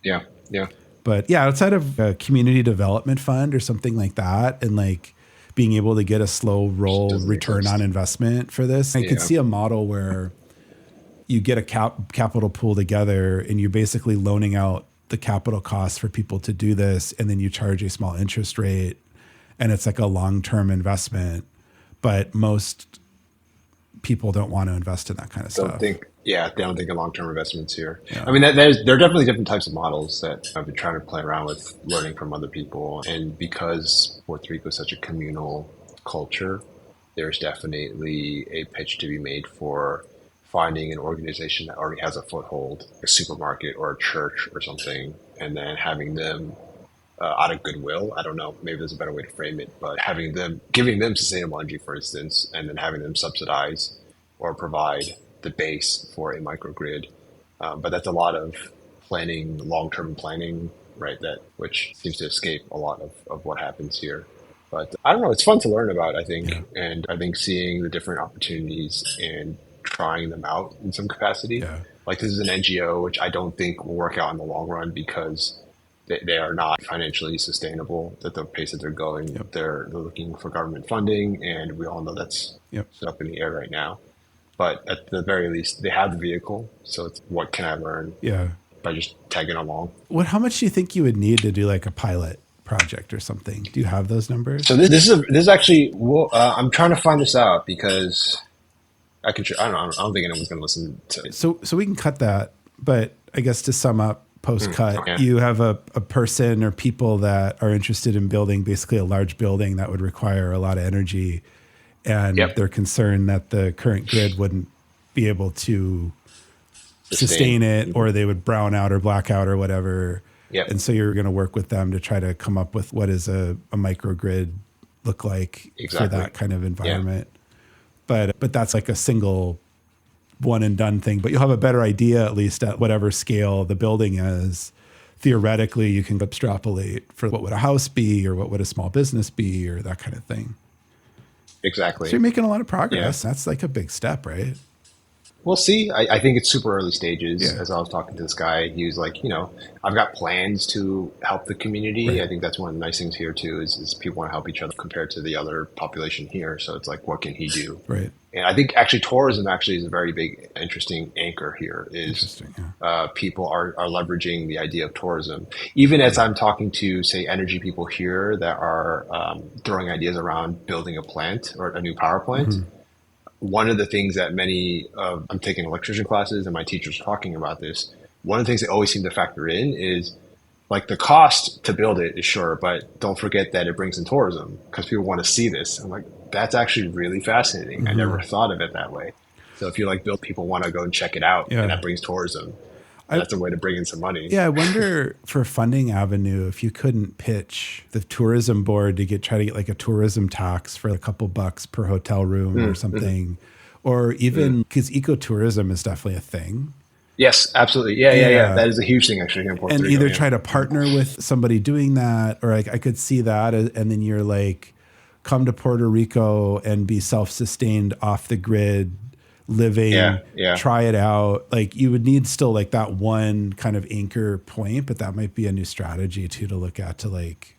Yeah. Yeah. But yeah, outside of a community development fund or something like that, and like being able to get a slow roll return on investment for this, I could see a model where you get a capital pool together and you're basically loaning out the capital costs for people to do this, and then you charge a small interest rate, and it's like a long-term investment. But most people don't want to invest in that kind of stuff. They don't think of long-term investments here. Yeah. I mean, there are definitely different types of models that I've been trying to play around with, learning from other people. And because Puerto Rico is such a communal culture, there's definitely a pitch to be made for finding an organization that already has a foothold, a supermarket or a church or something, and then having them out of goodwill. I don't know, maybe there's a better way to frame it, but giving them sustainable energy, for instance, and then having them subsidize or provide the base for a microgrid. But that's a lot of planning, long-term planning, right? Which seems to escape a lot of what happens here. But I don't know, it's fun to learn about, I think. Yeah. And I think seeing the different opportunities and trying them out in some capacity. Yeah. Like, this is an NGO, which I don't think will work out in the long run because they are not financially sustainable at the pace that they're going. Yep. They're looking for government funding, and we all know that's up in the air right now. But at the very least, they have the vehicle. So it's, what can I learn by just tagging along? How much do you think you would need to do like a pilot project or something? Do you have those numbers? So this is actually, I'm trying to find this out because I don't think anyone's going to listen to it. So we can cut that. But I guess to sum up, post-cut. Yeah. You have a person or people that are interested in building basically a large building that would require a lot of energy. And they're concerned that the current grid wouldn't be able to sustain it, or they would brown out or black out or whatever. And so you're going to work with them to try to come up with what is a microgrid look like for that kind of environment. But that's like a single one and done thing. But you'll have a better idea, at least at whatever scale the building is. Theoretically, you can extrapolate for what would a house be, or what would a small business be, or that kind of thing. Exactly. So you're making a lot of progress. That's like a big step, right? We'll see. I think it's super early stages. As I was talking to this guy, he was like, I've got plans to help the community. Right. I think that's one of the nice things here too, is people want to help each other compared to the other population here. So it's like, what can he do? Right. And I think actually tourism actually is a very big, interesting anchor here. People are leveraging the idea of tourism. Even as I'm talking to, say, energy people here that are throwing ideas around building a plant or a new power plant. One of the things that I'm taking electrician classes and my teachers are talking about this. One of the things they always seem to factor in is like the cost to build it is sure, but don't forget that it brings in tourism because people want to see this. I'm like, that's actually really fascinating. I never thought of it that way. So if you build, people want to go and check it out, and that brings tourism. That's a way to bring in some money. Yeah, I wonder for funding avenue if you couldn't pitch the tourism board to try to get like a tourism tax for a couple bucks per hotel room or something, or even because ecotourism is definitely a thing. Yes, absolutely. Yeah. That is a huge thing actually here in Puerto Rico. And either try to partner with somebody doing that, or I could see that, and then you're like, come to Puerto Rico and be self-sustained off the grid living, try it out. Like you would need still like that one kind of anchor point, but that might be a new strategy too to look at, to like,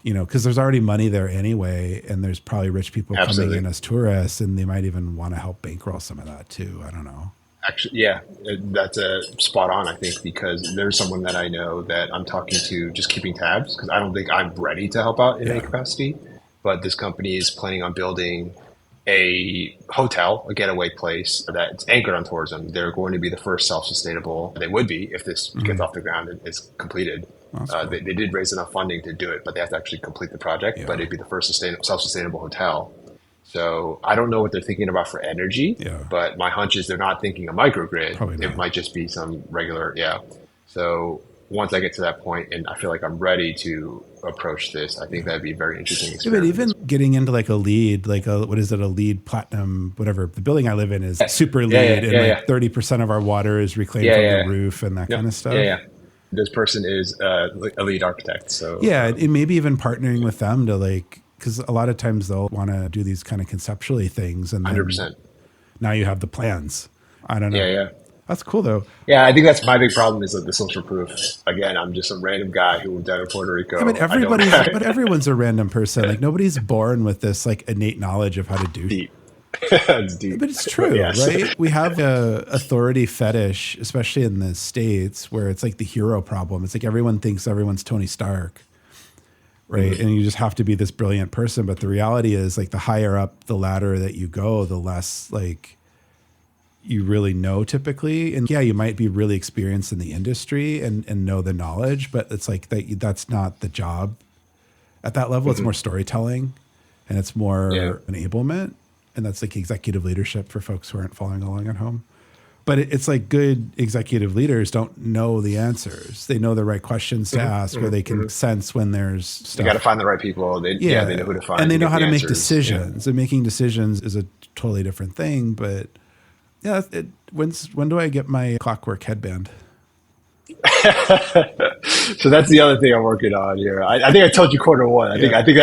because there's already money there anyway, and there's probably rich people coming in as tourists, and they might even want to help bankroll some of that too. I don't know. Actually, that's a spot on, I think, because there's someone that I know that I'm talking to, just keeping tabs, because I don't think I'm ready to help out in any capacity. But this company is planning on building a hotel, a getaway place that's anchored on tourism. They're going to be the first self-sustainable. They would be if this gets off the ground and is completed. Cool. They did raise enough funding to do it, but they have to actually complete the project. But it'd be the first self-sustainable hotel. So I don't know what they're thinking about for energy, but my hunch is they're not thinking a microgrid. It might just be some regular, So once I get to that point and I feel like I'm ready to approach this, I think that'd be a very interesting experience. But even getting into like a LEED, like a LEED platinum, whatever. The building I live in is super LEED, and 30% of our water is reclaimed from the roof and that kind of stuff. This person is a lead architect. So and maybe even partnering with them to like, because a lot of times they'll want to do these kind of conceptually things, and then 100%. Now you have the plans. I don't know. That's cool though. Yeah, I think that's my big problem is the social proof. Again, I'm just a random guy who moved out of Puerto Rico. But everyone's a random person. Like nobody's born with this like innate knowledge of how to do. Deep. It's deep. But it's true, right? We have a authority fetish, especially in the States, where it's like the hero problem. It's like everyone thinks everyone's Tony Stark. Right. And you just have to be this brilliant person. But the reality is like the higher up the ladder that you go, the less like you really know typically. And you might be really experienced in the industry and know the knowledge, but it's like that's not the job at that level. It's more storytelling and it's more enablement. And that's like executive leadership for folks who aren't following along at home. But it's like good executive leaders don't know the answers. They know the right questions to ask, or they can sense when there's stuff. You got to find the right people. They know who to find. And they know how to make decisions. And making decisions is a totally different thing. But when do I get my clockwork headband? So that's the other thing I'm working on here. I think I told you quarter one. I think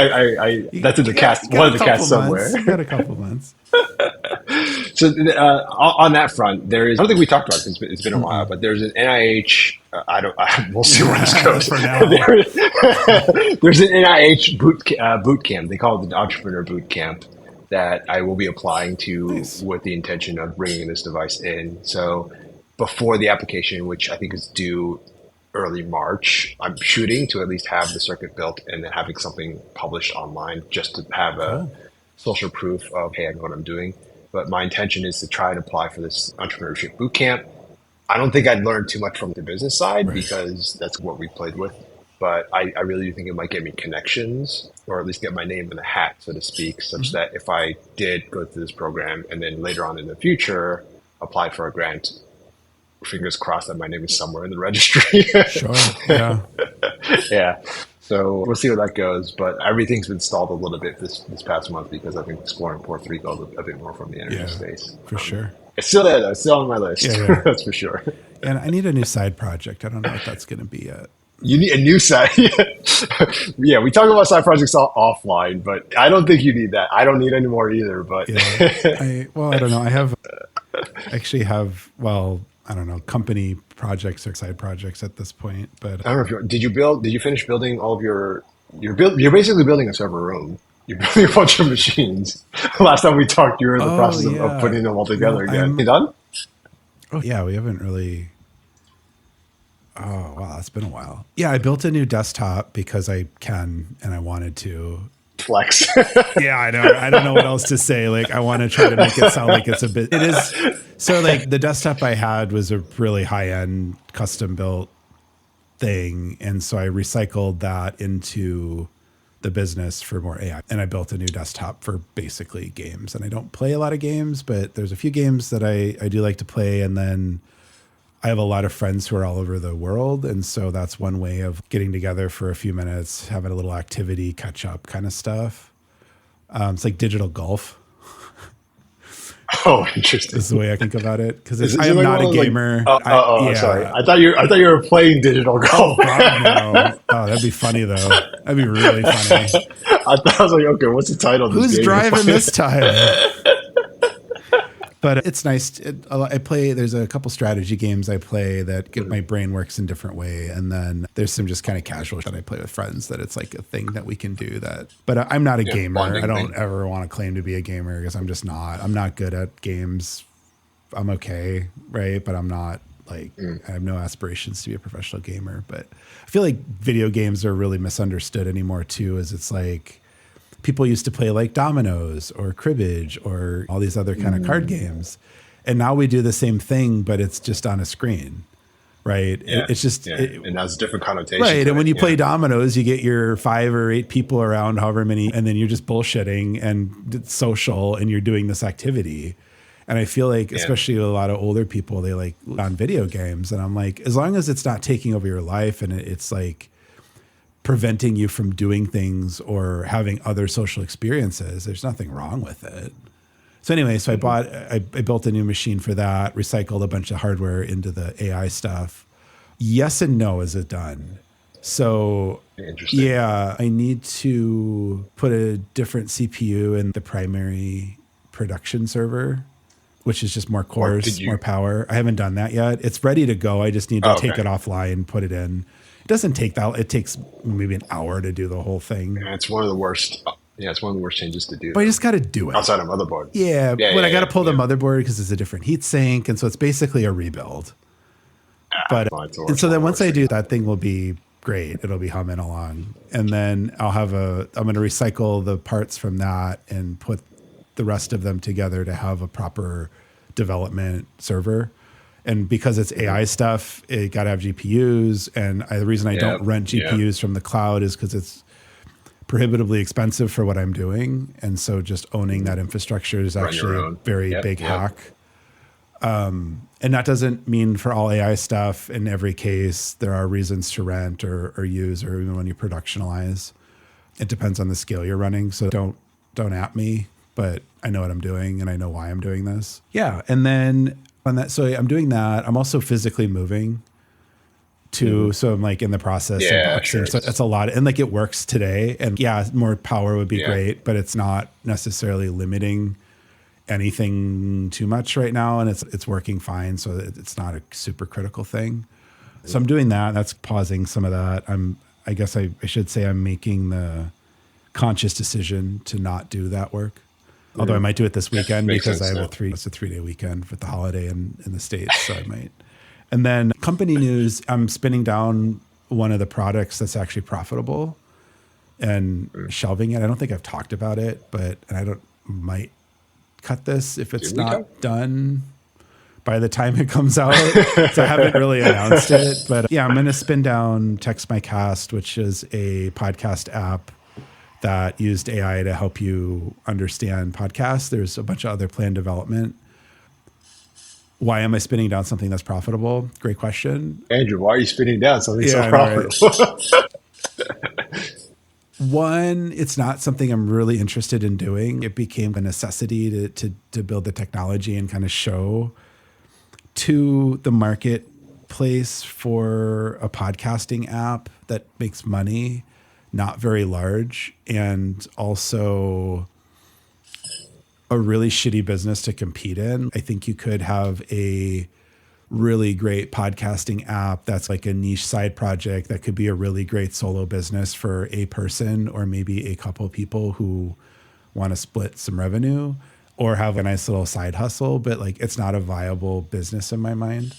that's in the cast. One of the casts somewhere. You got a couple months. So on that front, I don't think we talked about it. It's been a while, but there's an NIH. We'll see where this goes. For now. There's an NIH boot camp. They call it the Entrepreneur Boot Camp that I will be applying to with the intention of bringing this device in. So before the application, which I think is due early March, I'm shooting to at least have the circuit built and then having something published online just to have a social proof of, hey, I know what I'm doing. But my intention is to try and apply for this entrepreneurship boot camp. I don't think I'd learn too much from the business side because that's what we played with. But I really do think it might get me connections, or at least get my name in the hat, so to speak, such that if I did go through this program and then later on in the future apply for a grant, fingers crossed that my name is somewhere in the registry. Sure. Yeah. Yeah. So we'll see where that goes. But everything's been stalled a little bit this past month because I've been exploring Puerto Rico a bit more from the energy space. For sure. It's still there, though. It's still on my list. Yeah. That's for sure. And I need a new side project. I don't know what that's going to be yet. You need a new side. Yeah, we talk about side projects offline, but I don't think you need that. I don't need any more either. But I don't know. I actually have, I don't know, company projects or side projects at this point. But I don't know if did you finish building all of you're basically building a server room. You're building a bunch of machines. Last time we talked, you were in the process of putting them all together again. You done? Oh yeah, we haven't really. Oh wow, it's been a while. Yeah, I built a new desktop because I can and I wanted to. Flex. Yeah, I know. I don't know what else to say. Like, I want to try to make it sound like it's a bit. It is. So, like, the desktop I had was a really high-end, custom-built thing, and so I recycled that into the business for more AI. And I built a new desktop for basically games. And I don't play a lot of games, but there's a few games that I do like to play, and then I have a lot of friends who are all over the world. And so that's one way of getting together for a few minutes, having a little activity, catch up kind of stuff. It's like digital golf. Oh, interesting. Is the way I think about it. Because I am not a gamer. Sorry. I thought you were playing digital golf. Oh, God, no. Oh, that'd be funny, though. That'd be really funny. I was like, okay, what's the title of this Who's game? driving this time? But it's nice. I play, there's a couple strategy games I play that get my brain works in a different way. And then there's some just kind of casual that I play with friends that it's like a thing that we can do that. But I'm not a gamer. I don't ever want to claim to be a gamer because I'm just not. I'm not good at games. I'm okay, right? But I'm not like, I have no aspirations to be a professional gamer. But I feel like video games are really misunderstood anymore too, as it's like, people used to play like dominoes or cribbage or all these other kind of card games. And now we do the same thing, but it's just on a screen, right? Yeah. It's just... and that's a different connotation. Right, and when you play dominoes, you get your 5 or 8 people around, however many, and then you're just bullshitting and it's social and you're doing this activity. And I feel like, especially a lot of older people, they like on video games. And I'm like, as long as it's not taking over your life and it's like preventing you from doing things or having other social experiences, there's nothing wrong with it. So anyway, so I built a new machine for that, recycled a bunch of hardware into the AI stuff. Yes and no, is it done? So yeah, I need to put a different CPU in the primary production server, which is just more cores, more power. I haven't done that yet. It's ready to go. I just need to take it offline, put it in. It doesn't take that. It takes maybe an hour to do the whole thing. Yeah, it's one of the worst. Yeah, it's one of the worst changes to do. But I just got to do it. Outside of motherboard. Yeah, but I got to pull the motherboard because it's a different heat sink. And so it's basically a rebuild. And so then once I do, that thing will be great. It'll be humming along. And then I'm going to recycle the parts from that and put the rest of them together to have a proper development server. And because it's AI stuff, it got to have GPUs. And the reason I don't rent GPUs from the cloud is because it's prohibitively expensive for what I'm doing. And so just owning that infrastructure is actually a very big hack. And that doesn't mean for all AI stuff. In every case, there are reasons to rent or use, or even when you productionalize. It depends on the scale you're running. So don't at me, but I know what I'm doing and I know why I'm doing this. Yeah. And then on that, so I'm doing that. I'm also physically moving too. So I'm like in the process of boxing. So that's a lot. And like it works today. And yeah, more power would be great, but it's not necessarily limiting anything too much right now. And it's working fine. So it's not a super critical thing. So I'm doing that. That's pausing some of that. I guess I should say I'm making the conscious decision to not do that work. Although I might do it this weekend because I have it's a 3-day weekend for the holiday in the States. So I might. And then company news, I'm spinning down one of the products that's actually profitable and shelving it. I don't think I've talked about it, but might cut this if it's not done. by the time it comes out. So I haven't really announced it. But yeah, I'm going to spin down Text My Cast, which is a podcast app that used AI to help you understand podcasts. There's a bunch of other planned development. Why am I spinning down something that's profitable? Great question. Andrew, why are you spinning down something so profitable? Right? One, it's not something I'm really interested in doing. It became a necessity to build the technology and kind of show to the marketplace for a podcasting app that makes money, not very large, and also a really shitty business to compete in. I think you could have a really great podcasting app that's like a niche side project that could be a really great solo business for a person or maybe a couple people who want to split some revenue or have a nice little side hustle, but like it's not a viable business in my mind.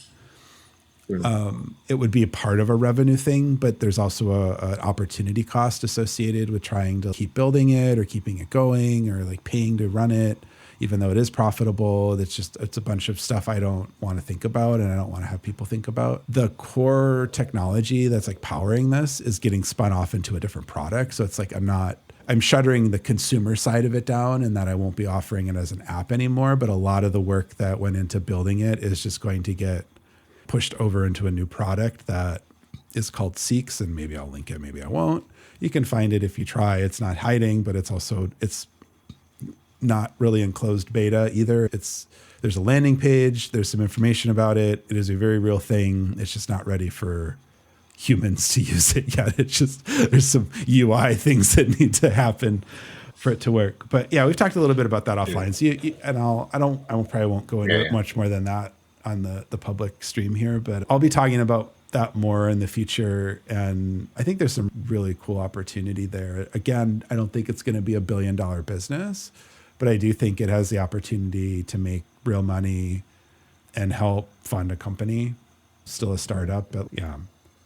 It would be a part of a revenue thing, but there's also an opportunity cost associated with trying to keep building it or keeping it going or like paying to run it, even though it is profitable. It's a bunch of stuff I don't want to think about and I don't want to have people think about. The core technology that's like powering this is getting spun off into a different product. So it's like I'm shuttering the consumer side of it down and that I won't be offering it as an app anymore. But a lot of the work that went into building it is just going to get pushed over into a new product that is called Seeks, and maybe I'll link it, maybe I won't. You can find it if you try. It's not hiding, but it's not really in closed beta either. There's a landing page, there's some information about it. It is a very real thing. It's just not ready for humans to use it yet. It's just there's some UI things that need to happen for it to work. But yeah, we've talked a little bit about that offline. So I probably won't go into much more than that on the public stream here, but I'll be talking about that more in the future. And I think there's some really cool opportunity there. Again, I don't think it's going to be $1 billion business, but I do think it has the opportunity to make real money and help fund a company. Still a startup, but yeah,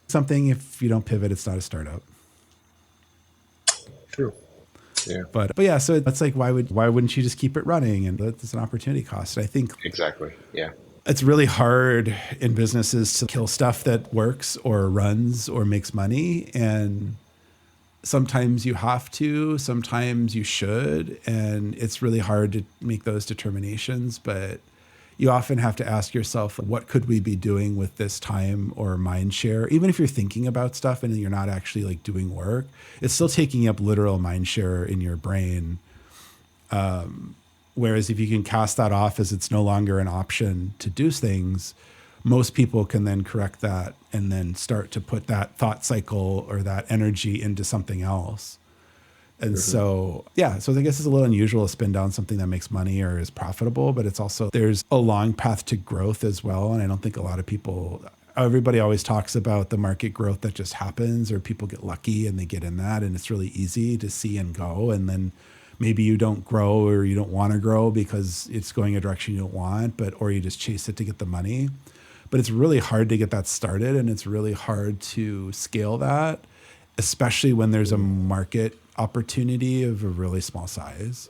something if you don't pivot, it's not a startup. True. Yeah. But yeah, so it's like, why wouldn't you just keep it running? And that's an opportunity cost. I think exactly. Yeah. It's really hard in businesses to kill stuff that works or runs or makes money. And sometimes you have to, sometimes you should. And it's really hard to make those determinations. But you often have to ask yourself, what could we be doing with this time or mind share? Even if you're thinking about stuff and you're not actually like doing work, it's still taking up literal mind share in your brain. Whereas if you can cast that off as it's no longer an option to do things, most people can then correct that and then start to put that thought cycle or that energy into something else. And so I guess it's a little unusual to spin down something that makes money or is profitable, but it's also, there's a long path to growth as well. And I don't think a lot of people, everybody always talks about the market growth that just happens or people get lucky and they get in that and it's really easy to see and go. And then maybe you don't grow or you don't want to grow because it's going a direction you don't want, or you just chase it to get the money. But it's really hard to get that started and it's really hard to scale that, especially when there's a market opportunity of a really small size.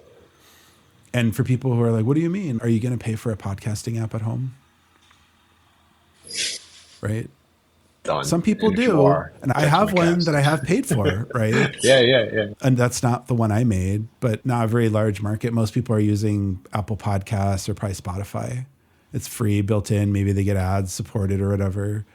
And for people who are like, what do you mean? Are you going to pay for a podcasting app at home? Right? Done. Some people do. And I have one that I have paid for, right? Yeah. And that's not the one I made, but not a very large market. Most people are using Apple Podcasts or probably Spotify. It's free, built in. Maybe they get ads supported or whatever.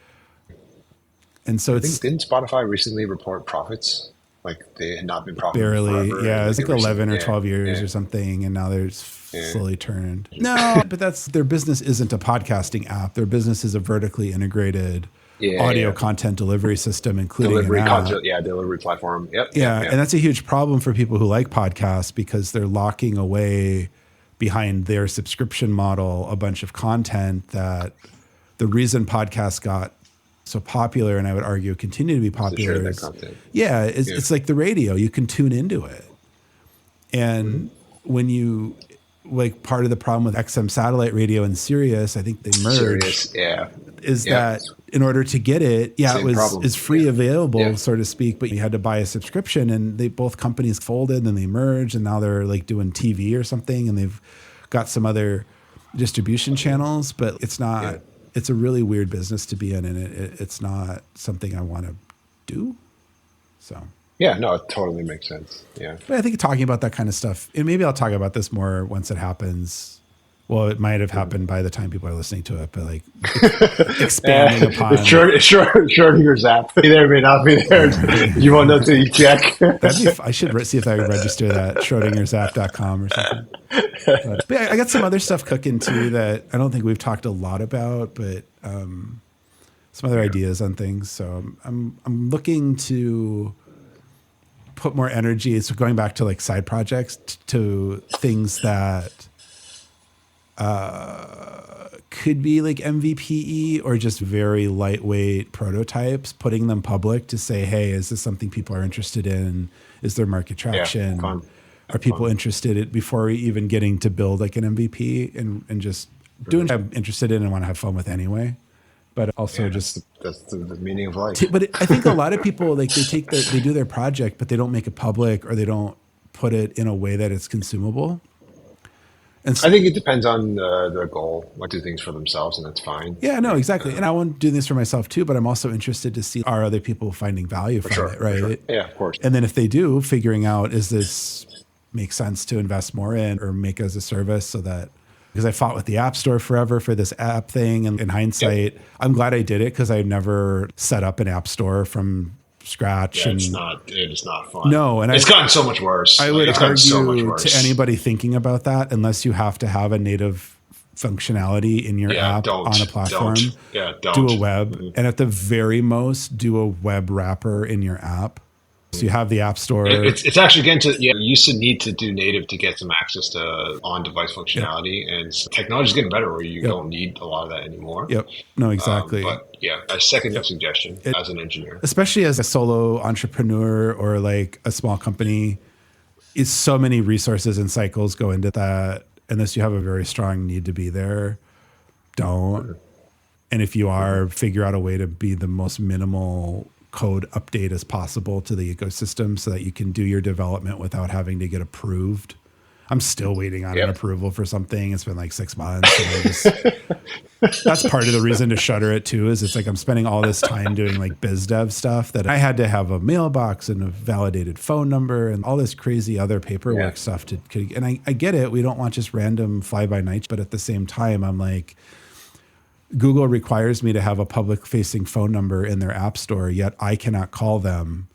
And so didn't Spotify recently report profits? Like they had not been profitable barely. forever. Yeah, it was like 11 or 12 years or something. And now they're slowly turned. No, but their business isn't a podcasting app. Their business is a vertically integrated audio content delivery system, including delivery platform. Yep. And that's a huge problem for people who like podcasts because they're locking away behind their subscription model a bunch of content that the reason podcasts got so popular, and I would argue continue to be popular, it's like the radio. You can tune into it. And when you, like, part of the problem with XM satellite radio and Sirius, I think they merged, that in order to get it, is free available, so to speak, but you had to buy a subscription, and both companies folded and they merged, and now they're like doing TV or something, and they've got some other distribution channels, but it's not, it's a really weird business to be in, and it's not something I want to do. So. Yeah, no, it totally makes sense. Yeah. But I think talking about that kind of stuff, and maybe I'll talk about this more once it happens. Well, it might have happened by the time people are listening to it, but like expanding upon Schrodinger's app. May there, may not be there. You won't know till you check. I should see if I can register that, schrodingersapp.com or something. But yeah, I got some other stuff cooking too that I don't think we've talked a lot about, but some other ideas on things. So I'm looking to put more energy. So going back to like side projects to things that could be like MVP or just very lightweight prototypes, putting them public to say, hey, is this something people are interested in? Is there market traction? Are people interested in, before even getting to build like an MVP and just doing what I'm interested in and want to have fun with anyway? But also that's the meaning of life. But I think a lot of people, like they do their project, but they don't make it public or they don't put it in a way that it's consumable. And so, I think it depends on the goal. Like do things for themselves, and that's fine. Yeah, no, exactly. And I want to do this for myself too, but I'm also interested to see, are other people finding value from it, right? Sure. Yeah, of course. And then if they do, figuring out, is this make sense to invest more in or make as a service so that, because I fought with the App Store forever for this app thing. And in hindsight, I'm glad I did it because I never set up an App Store from scratch. Yeah, it is not fun. No, and it's gotten so much worse. I would argue to anybody thinking about that, unless you have to have a native functionality in your app on a platform, do a web, and at the very most, do a web wrapper in your app. So you have the App Store. It's actually getting to, you used to need to do native to get some access to on-device functionality, and technology is getting better where you don't need a lot of that anymore. Yep. No, exactly. But yeah, I second your suggestion as an engineer. Especially as a solo entrepreneur or like a small company, is so many resources and cycles go into that. Unless you have a very strong need to be there, don't. And if you are, figure out a way to be the most minimal code update as possible to the ecosystem so that you can do your development without having to get approved. I'm still waiting on an approval for something. It's been like 6 months. And that's part of the reason to shutter it too, is it's like I'm spending all this time doing like biz dev stuff that I had to have a mailbox and a validated phone number and all this crazy other paperwork stuff and I get it. We don't want just random fly by nights, but at the same time, I'm like, Google requires me to have a public-facing phone number in their app store, yet I cannot call them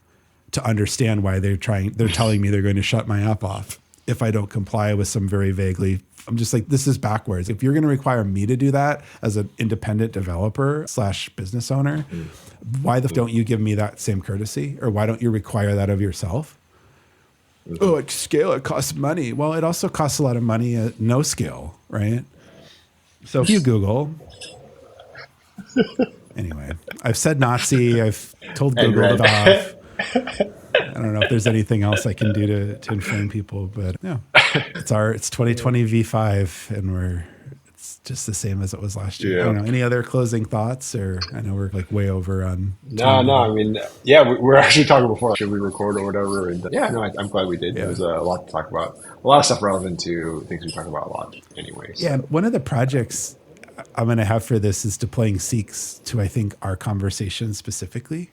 to understand why they're telling me they're going to shut my app off if I don't comply with some very vaguely. I'm just like, this is backwards. If you're going to require me to do that as an independent developer / business owner, why don't you give me that same courtesy? Or why don't you require that of yourself? Oh, at scale, it costs money. Well, it also costs a lot of money at no scale, right? So if you Google... Anyway, I've said Nazi. I've told Google to off. I don't know if there's anything else I can do to inflame people, but yeah, it's 2020 V5, and it's just the same as it was last year. I don't know. Any other closing thoughts, or I know we're like way over on. No. I mean, we're actually talking before. Should we record or whatever? And I'm glad we did. Yeah. There's a lot to talk about. A lot of stuff relevant to things we talk about a lot, anyway. So. Yeah, one of the projects I'm going to have for this is deploying Seeks to, I think, our conversation specifically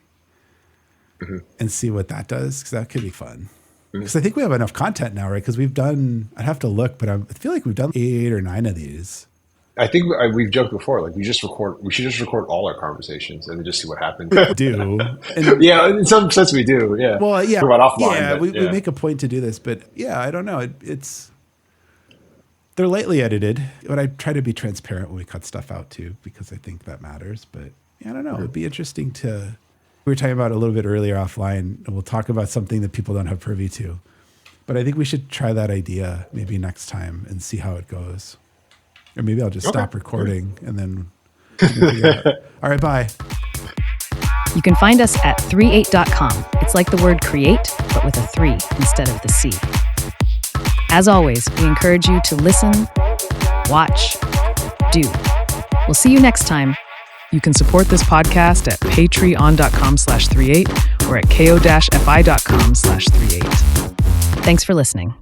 and see what that does, because that could be fun. Because I think we have enough content now, right? Because I'd have to look, but I feel like we've done 8 or 9 of these. I think we've joked before, like we should just record all our conversations and then just see what happens. Do. And, yeah, in some sense we do, yeah. Well, yeah. We're about offline, yeah, we make a point to do this, but yeah, I don't know. They're lightly edited, but I try to be transparent when we cut stuff out too, because I think that matters. But yeah, I don't know. It'd be interesting we were talking about it a little bit earlier offline, and we'll talk about something that people don't have privy to. But I think we should try that idea maybe next time and see how it goes. Or maybe I'll just stop recording and then figure it out. All right, bye. You can find us at 3reate.com. It's like the word create, but with a 3 instead of the C. As always, we encourage you to listen, watch, do. We'll see you next time. You can support this podcast at patreon.com/3reate or at ko-fi.com/3reate. Thanks for listening.